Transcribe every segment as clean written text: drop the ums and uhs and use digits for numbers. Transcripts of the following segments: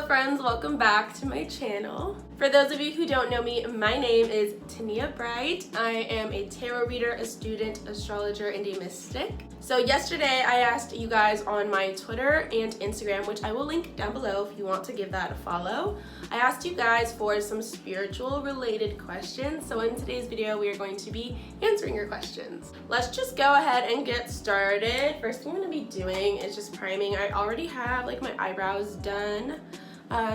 friends, welcome back to my channel. For those of you who don't know me, my name is Tania Bright. I am a tarot reader, a student, astrologer, and a mystic. So yesterday I asked you guys on my Twitter and Instagram, which I will link down below if you want to give that a follow. I asked you guys for some spiritual related questions. So in today's video, we are going to be answering your questions. Let's just go ahead and get started. First thing I'm gonna be doing is just priming. I already have like my eyebrows done.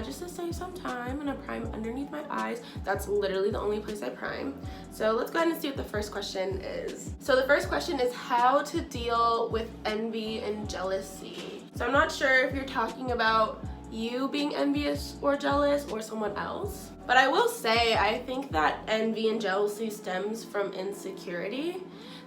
Just to save some time, I'm gonna prime underneath my eyes. That's literally the only place I prime. So let's go ahead and see what the first question is. So the first question is how to deal with envy and jealousy. So I'm not sure if you're talking about you being envious or jealous or someone else. But I will say, I think that envy and jealousy stems from insecurity.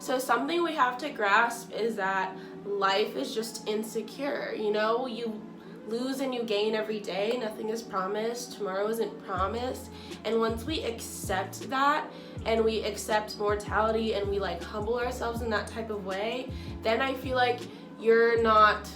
So something we have to grasp is that life is just insecure. You know, you lose and you gain every day. Nothing is promised. Tomorrow isn't promised. And once we accept that and we accept mortality and we like humble ourselves in that type of way, then I feel like you're not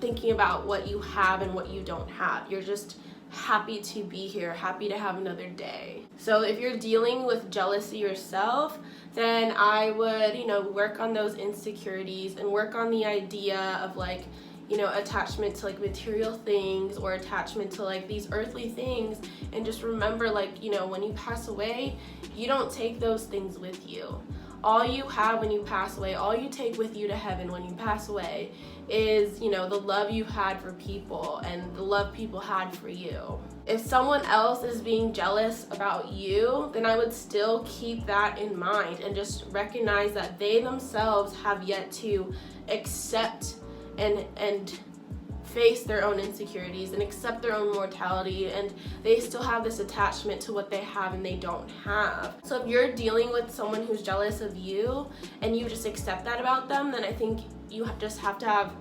thinking about what you have and what you don't have. You're just happy to be here, happy to have another day. So if you're dealing with jealousy yourself, then I would, work on those insecurities and work on the idea of like, attachment to like material things or attachment to like these earthly things, and just remember like, when you pass away, you don't take those things with you. All you have when you pass away, all you take with you to heaven when you pass away is, the love you had for people and the love people had for you. If someone else is being jealous about you, then I would still keep that in mind and just recognize that they themselves have yet to accept and face their own insecurities and accept their own mortality, and they still have this attachment to what they have and they don't have. So if you're dealing with someone who's jealous of you and you just accept that about them, then I think you just have to have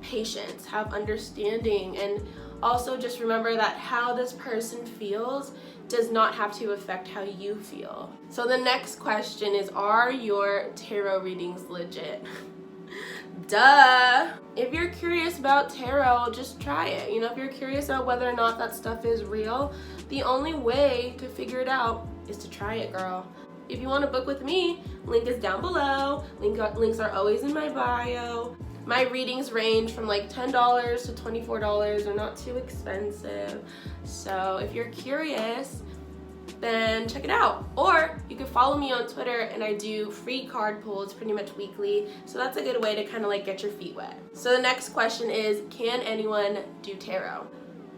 patience, have understanding, and also just remember that how this person feels does not have to affect how you feel. So the next question is, are your tarot readings legit? Duh! If you're curious about tarot, just try it. If you're curious about whether or not that stuff is real, the only way to figure it out is to try it, girl. If you want to book with me, link is down below. Links are always in my bio. My readings range from like $10 to $24. They're not too expensive. So if you're curious, then check it out. Or you can follow me on Twitter, and I do free card pulls pretty much weekly. So that's a good way to kind of like get your feet wet. So the next question is, can anyone do tarot?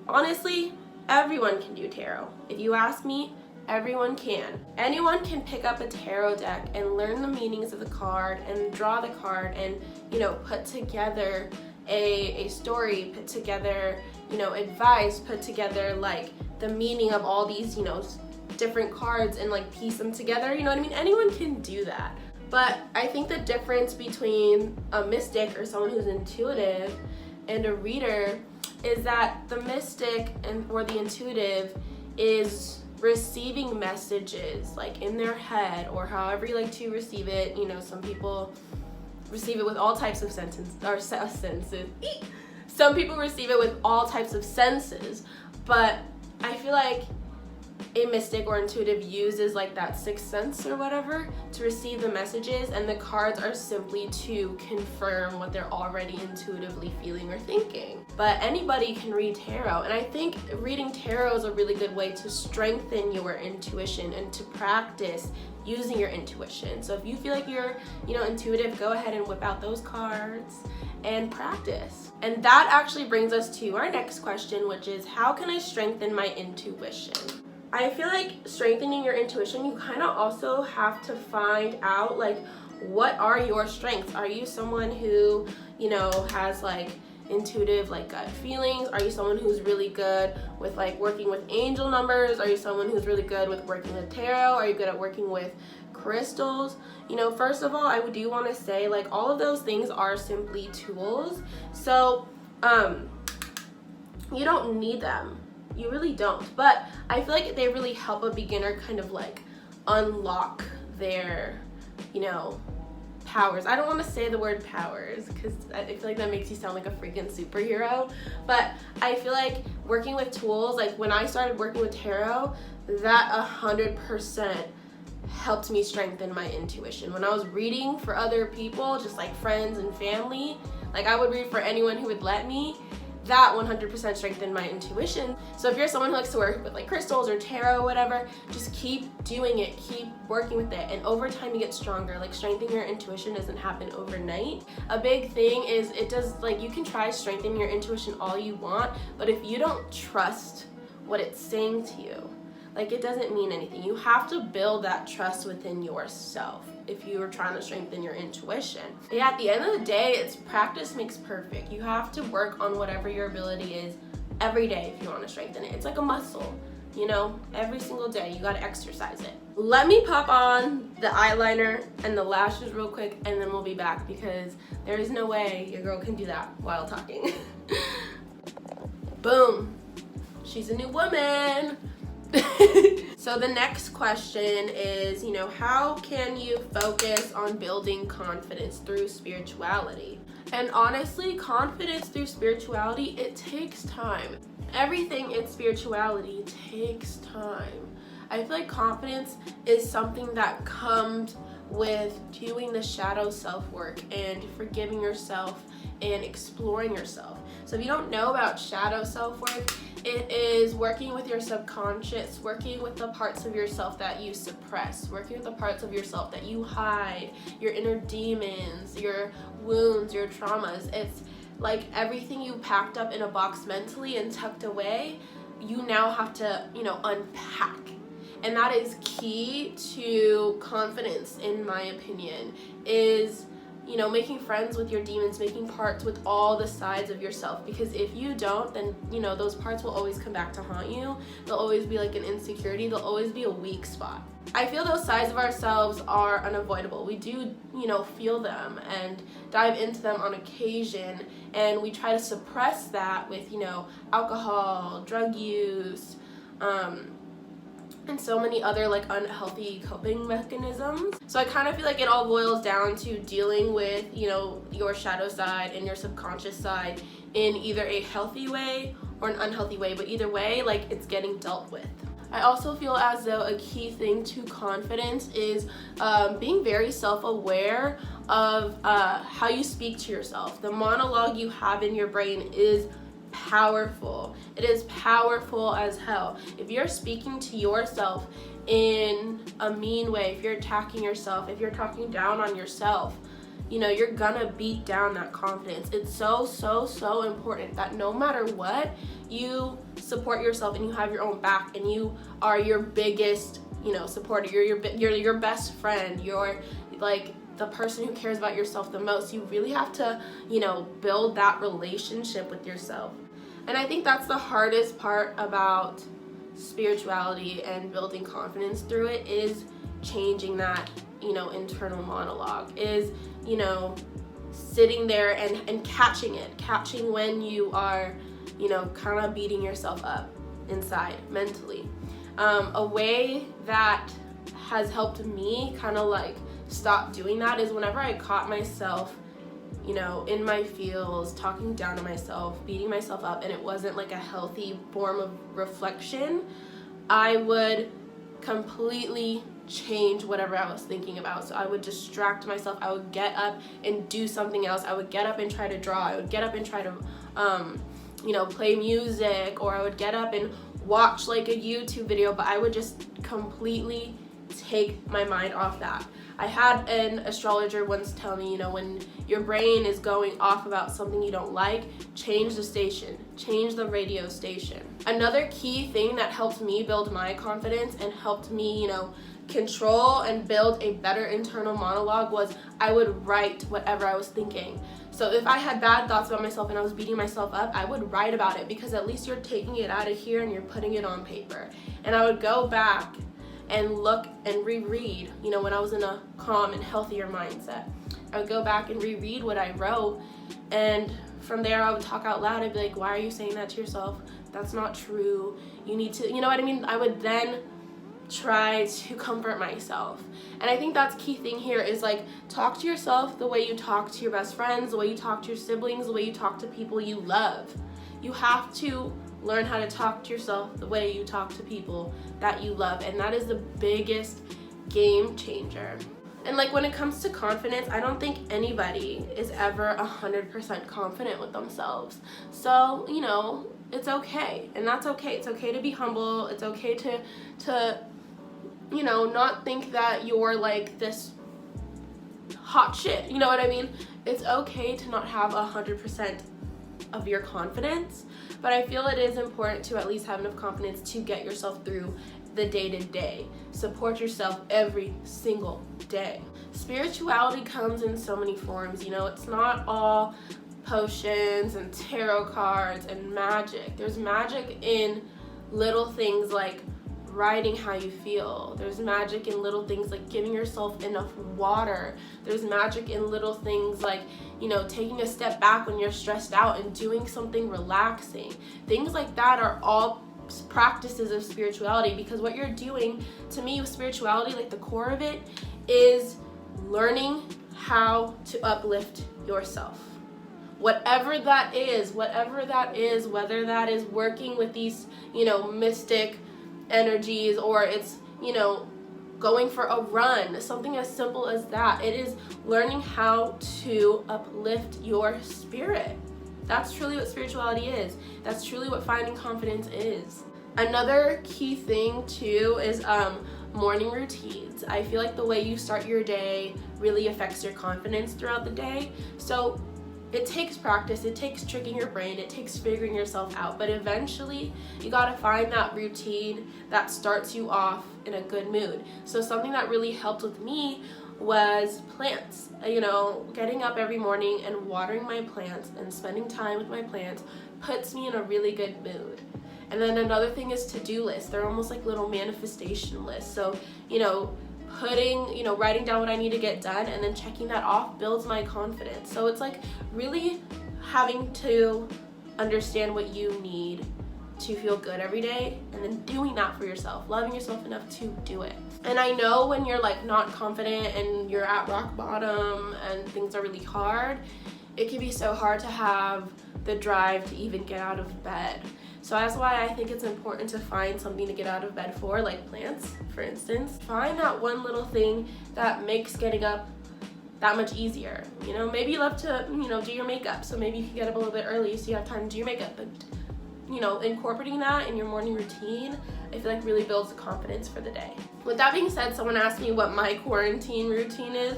Honestly, everyone can do tarot. If you ask me, everyone can. Anyone can pick up a tarot deck and learn the meanings of the card and draw the card and, put together a story, put together, advice, put together like the meaning of all these, different cards and like piece them together, you know what I mean? Anyone can do that. But I think the difference between a mystic or someone who's intuitive and a reader is that the mystic or the intuitive is receiving messages like in their head, or however you like to receive it. Some people receive it with all types of senses. Some people receive it with all types of senses, but I feel like a mystic or intuitive uses like that sixth sense or whatever to receive the messages, and the cards are simply to confirm what they're already intuitively feeling or thinking. But anybody can read tarot, and I think reading tarot is a really good way to strengthen your intuition and to practice using your intuition. So if you feel like you're, intuitive, go ahead and whip out those cards and practice. And that actually brings us to our next question, which is, how can I strengthen my intuition? I feel like strengthening your intuition, you kind of also have to find out like, what are your strengths? Are you someone who, has like intuitive like gut feelings? Are you someone who's really good with like working with angel numbers? Are you someone who's really good with working with tarot? Are you good at working with crystals? First of all, I do want to say like all of those things are simply tools. So you don't need them. You really don't. But I feel like they really help a beginner kind of like unlock their, powers. I don't want to say the word powers because I feel like that makes you sound like a freaking superhero, but I feel like working with tools, like when I started working with tarot, that 100% helped me strengthen my intuition. When I was reading for other people, just like friends and family, like I would read for anyone who would let me, that 100% strengthened my intuition. So if you're someone who likes to work with like crystals or tarot or whatever, just keep doing it, keep working with it, and over time you get stronger. Like strengthening your intuition doesn't happen overnight. A big thing is you can try strengthening your intuition all you want, but if you don't trust what it's saying to you, like it doesn't mean anything. You have to build that trust within yourself if you are trying to strengthen your intuition. Yeah, at the end of the day, it's practice makes perfect. You have to work on whatever your ability is every day if you want to strengthen it. It's like a muscle, you know, every single day you got to exercise it. Let me pop on the eyeliner and the lashes real quick, and then we'll be back because there is no way your girl can do that while talking. Boom. She's a new woman. So the next question is, you know, how can you focus on building confidence through spirituality? And honestly, confidence through spirituality, it takes time. Everything in spirituality takes time. I feel like confidence is something that comes with doing the shadow self-work and forgiving yourself and exploring yourself. So if you don't know about shadow self-work, it is working with your subconscious, working with the parts of yourself that you suppress, working with the parts of yourself that you hide, your inner demons, your wounds, your traumas. It's like everything you packed up in a box mentally and tucked away, you now have to, you know, unpack. And that is key to confidence, in my opinion, is, you know, making friends with your demons, making parts with all the sides of yourself. Because if you don't, then, you know, those parts will always come back to haunt you. They'll always be like an insecurity. They'll always be a weak spot. I feel those sides of ourselves are unavoidable. We do, you know, feel them and dive into them on occasion. And we try to suppress that with, you know, alcohol, drug use, and so many other like unhealthy coping mechanisms. So I kind of feel like it all boils down to dealing with, you know, your shadow side and your subconscious side in either a healthy way or an unhealthy way, but either way, like it's getting dealt with. I also feel as though a key thing to confidence is being very self-aware of how you speak to yourself. The monologue you have in your brain is powerful. It is powerful as hell. If you're speaking to yourself in a mean way, if you're attacking yourself, if you're talking down on yourself, you know, you're gonna beat down that confidence. It's so important that no matter what, you support yourself and you have your own back and you are your biggest, you know, supporter. You're your best friend. You're like the person who cares about yourself the most. You really have to, you know, build that relationship with yourself. And I think that's the hardest part about spirituality and building confidence through it, is changing that, you know, internal monologue, is, you know, sitting there and catching when you are, you know, kind of beating yourself up inside mentally. A way that has helped me kind of like stop doing that is whenever I caught myself, you know, in my feels, talking down to myself, beating myself up, and it wasn't like a healthy form of reflection, I would completely change whatever I was thinking about. So I would distract myself. I would get up and do something else. I would get up and try to draw. I would get up and try to, you know, play music, or I would get up and watch like a YouTube video, but I would just completely take my mind off that. I had an astrologer once tell me, you know, when your brain is going off about something you don't like, change the station, change the radio station. Another key thing that helped me build my confidence and helped me, you know, control and build a better internal monologue was I would write whatever I was thinking. So if I had bad thoughts about myself and I was beating myself up, I would write about it, because at least you're taking it out of here and you're putting it on paper. And I would go back and look and reread, you know, when I was in a calm and healthier mindset. I would go back and reread what I wrote, and from there I would talk out loud. I'd be like, why are you saying that to yourself? That's not true. You need to, you know what I mean? I would then try to comfort myself. And I think that's key thing here is like, talk to yourself the way you talk to your best friends, the way you talk to your siblings, the way you talk to people you love. You have to learn how to talk to yourself the way you talk to people that you love, and that is the biggest game changer. And like when it comes to confidence, I don't think anybody is ever 100% confident with themselves. So, you know, it's okay, and that's okay. It's okay to be humble. It's okay to you know, not think that you're like this hot shit, you know what I mean? It's okay to not have 100% of your confidence, but I feel it is important to at least have enough confidence to get yourself through the day-to-day. Support yourself every single day. Spirituality comes in so many forms, you know, it's not all potions and tarot cards and magic. There's magic in little things like writing how you feel. There's magic in little things like giving yourself enough water. There's magic in little things like, you know, taking a step back when you're stressed out and doing something relaxing. Things like that are all practices of spirituality, because what you're doing, to me, with spirituality, like the core of it is learning how to uplift yourself. Whatever that is, whether that is working with these, you know, mystic energies, or it's, you know, going for a run, something as simple as that. It is learning how to uplift your spirit. That's truly what spirituality is. That's truly what finding confidence is. Another key thing too is morning routines. I feel like the way you start your day really affects your confidence throughout the day. So it takes practice, it takes tricking your brain, it takes figuring yourself out, but eventually you gotta find that routine that starts you off in a good mood. So something that really helped with me was plants. You know, getting up every morning and watering my plants and spending time with my plants puts me in a really good mood. And then another thing is to-do lists. They're almost like little manifestation lists. So, you know, writing down what I need to get done and then checking that off builds my confidence. So it's like really having to understand what you need to feel good every day, and then doing that for yourself, loving yourself enough to do it. And I know when you're like not confident and you're at rock bottom and things are really hard, it can be so hard to have the drive to even get out of bed. So that's why I think it's important to find something to get out of bed for, like plants, for instance. Find that one little thing that makes getting up that much easier. You know, maybe you love to, you know, do your makeup, so maybe you can get up a little bit early so you have time to do your makeup. But, you know, incorporating that in your morning routine, I feel like really builds the confidence for the day. With that being said, someone asked me what my quarantine routine is.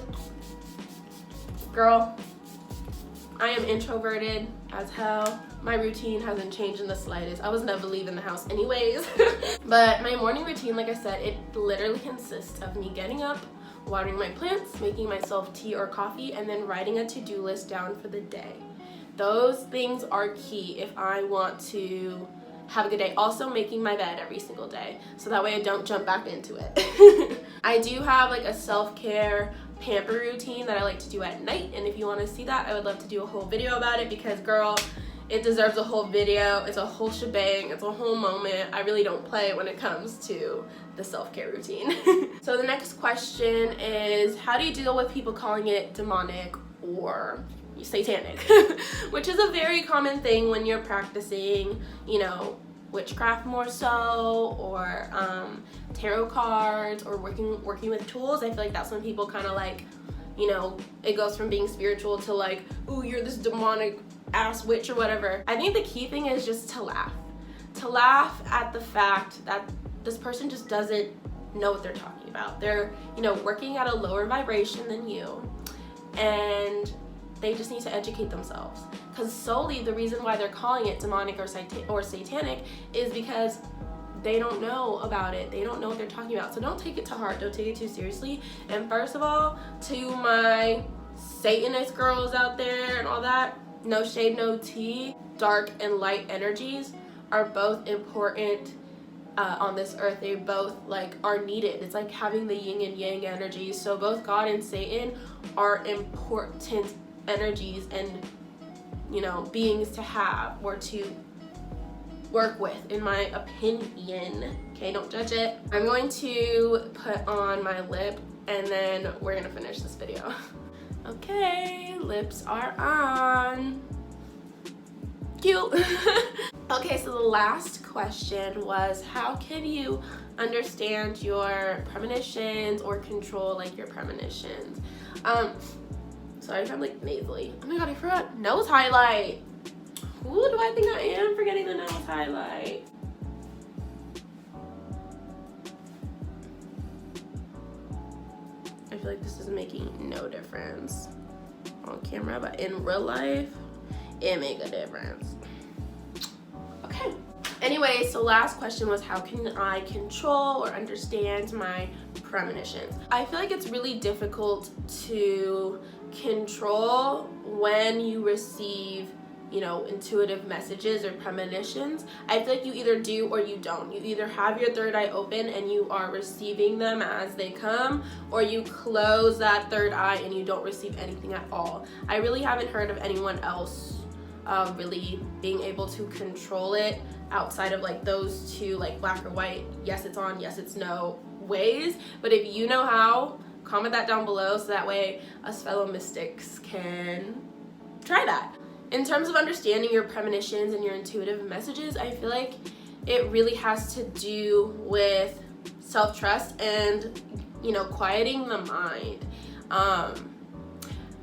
Girl, I am introverted as hell. My routine hasn't changed in the slightest. I was never leaving the house anyways. But my morning routine, like I said, it literally consists of me getting up, watering my plants, making myself tea or coffee, and then writing a to-do list down for the day. Those things are key if I want to have a good day. Also making my bed every single day, so that way I don't jump back into it. I do have like a self-care pamper routine that I like to do at night, and if you want to see that, I would love to do a whole video about it, because girl, it deserves a whole video. It's a whole shebang. It's a whole moment. I really don't play when it comes to the self-care routine. So the next question is, how do you deal with people calling it demonic or satanic? Which is a very common thing when you're practicing, you know, witchcraft more so, or tarot cards, or working with tools. I feel like that's when people kind of like, you know, it goes from being spiritual to like, ooh, you're this demonic ass witch or whatever. I think the key thing is just to laugh at the fact that this person just doesn't know what they're talking about. They're, you know, working at a lower vibration than you, and they just need to educate themselves, because solely the reason why they're calling it demonic or satanic is because they don't know about it. They don't know what they're talking about. So don't take it to heart. Don't take it too seriously. And first of all, to my Satanist girls out there and all that, no shade, no tea. Dark and light energies are both important on this earth. They both like are needed. It's like having the yin and yang energies. So both God and Satan are important energies and, you know, beings to have or to work with, in my opinion. Okay, don't judge it. I'm going to put on my lip and then we're gonna finish this video. Okay, lips are on. Cute. Okay, so the the last question was, how can you understand your premonitions or control like your premonitions? Sorry if I'm like nasally. Oh my god, I forgot nose highlight. Who do I think I am forgetting the nose highlight? I feel like this is making no difference on camera, but in real life, it make a difference. Okay. Anyway, so last question was, how can I control or understand my premonitions? I feel like it's really difficult to control when you receive, you know, intuitive messages or premonitions. I feel like you either do or you don't. You either have your third eye open and you are receiving them as they come, or you close that third eye and you don't receive anything at all. I really haven't heard of anyone else really being able to control it outside of like those two, like black or white, yes it's on, yes it's no ways. But if you know how, comment that down below so that way us fellow mystics can try that. In terms of understanding your premonitions and your intuitive messages, I feel like it really has to do with self-trust and, you know, quieting the mind.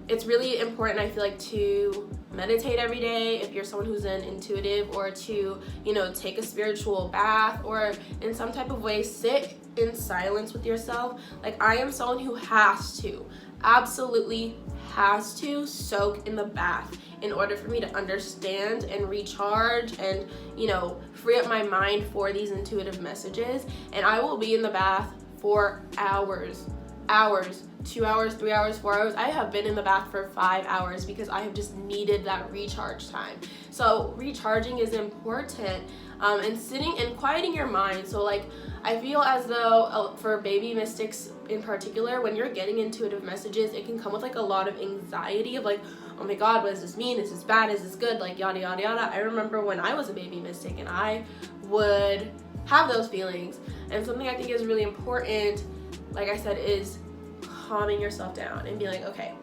It's really important, I feel like, to meditate every day if you're someone who's an intuitive, or to, you know, take a spiritual bath, or in some type of way sit in silence with yourself. Like, I am someone who has to, absolutely has to soak in the bath in order for me to understand and recharge and, you know, free up my mind for these intuitive messages. And I will be in the bath for hours, 2 hours, 3 hours, 4 hours. I have been in the bath for 5 hours because I have just needed that recharge time. So recharging is important, and sitting and quieting your mind. So like, I feel as though for baby mystics in particular, when you're getting intuitive messages, it can come with like a lot of anxiety of like, oh my god, what does this mean? Is this bad? Is this good? Like yada yada yada. I remember when I was a baby mystic and I would have those feelings. And something I think is really important, like I said, is calming yourself down and be like, okay,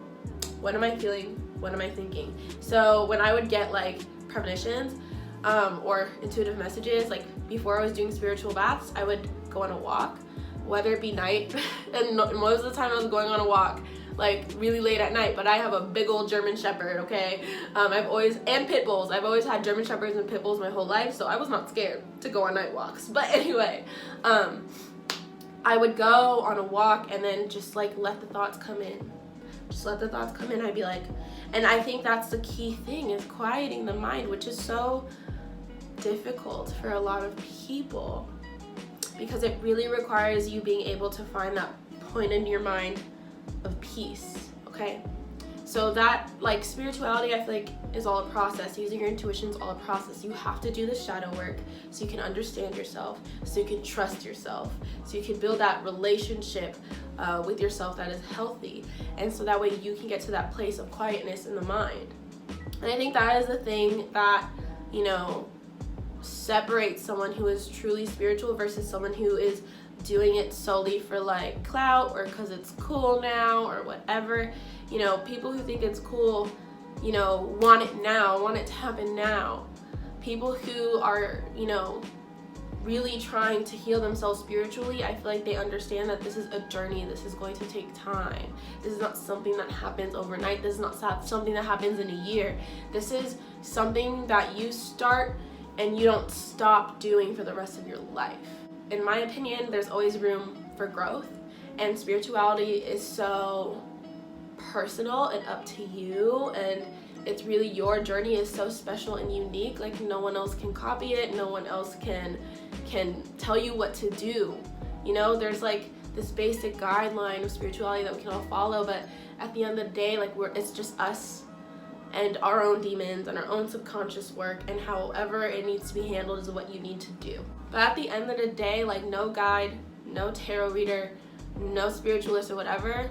what am I feeling? What am I thinking? So when I would get like premonitions or intuitive messages, like before I was doing spiritual baths, I would go on a walk, whether it be night, and most of the time I was going on a walk like really late at night, but I have a big old German Shepherd, okay? And pit bulls. I've always had German Shepherds and pit bulls my whole life, so I was not scared to go on night walks. But anyway, I would go on a walk and then just like let the thoughts come in. Just let the thoughts come in. I'd be like, and I think that's the key thing, is quieting the mind, which is so difficult for a lot of people because it really requires you being able to find that point in your mind of peace, okay? So that, like, spirituality, I feel like, is all a process. Using your intuition is all a process. You have to do the shadow work so you can understand yourself, so you can trust yourself, so you can build that relationship with yourself that is healthy, and so that way you can get to that place of quietness in the mind. And I think that is the thing that, you know, separates someone who is truly spiritual versus someone who is doing it solely for like clout or because it's cool now or whatever. You know, people who think it's cool, you know, want it now, want it to happen now. People who are, you know, really trying to heal themselves spiritually, I feel like they understand that this is a journey. This is going to take time. This is not something that happens overnight. This is not something that happens in a year. This is something that you start and you don't stop doing for the rest of your life. In my opinion, there's always room for growth, and spirituality is so personal and up to you, and it's really, your journey is so special and unique. Like, no one else can copy it. No one else can tell you what to do. You know, there's like this basic guideline of spirituality that we can all follow, but at the end of the day, like, it's just us and our own demons and our own subconscious work, and however it needs to be handled is what you need to do. But at the end of the day, like, no guide, no tarot reader, no spiritualist or whatever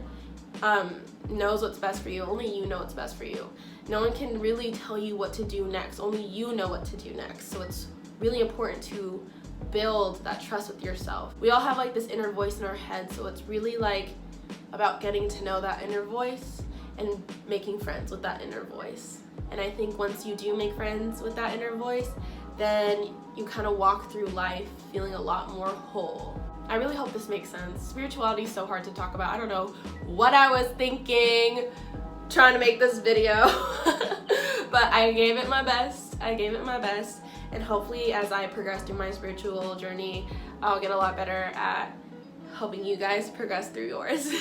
knows what's best for you. Only you know what's best for you. No one can really tell you what to do next. Only you know what to do next. So it's really important to build that trust with yourself. We all have like this inner voice in our head, so it's really like about getting to know that inner voice and making friends with that inner voice. And I think once you do make friends with that inner voice, then you kind of walk through life feeling a lot more whole. I really hope this makes sense. Spirituality is so hard to talk about. I don't know what I was thinking trying to make this video, but I gave it my best. And hopefully as I progress through my spiritual journey, I'll get a lot better at helping you guys progress through yours.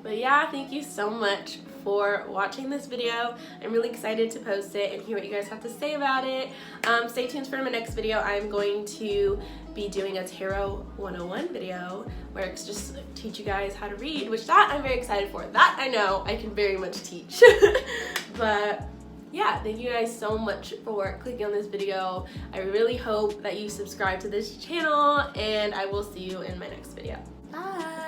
But yeah, thank you so much for watching this video. I'm really excited to post it and hear what you guys have to say about it. Stay tuned for my next video. I'm going to be doing a Tarot 101 video where it's just teach you guys how to read, which that I'm very excited for. That I know I can very much teach. But yeah, thank you guys so much for clicking on this video. I really hope that you subscribe to this channel, and I will see you in my next video. Bye!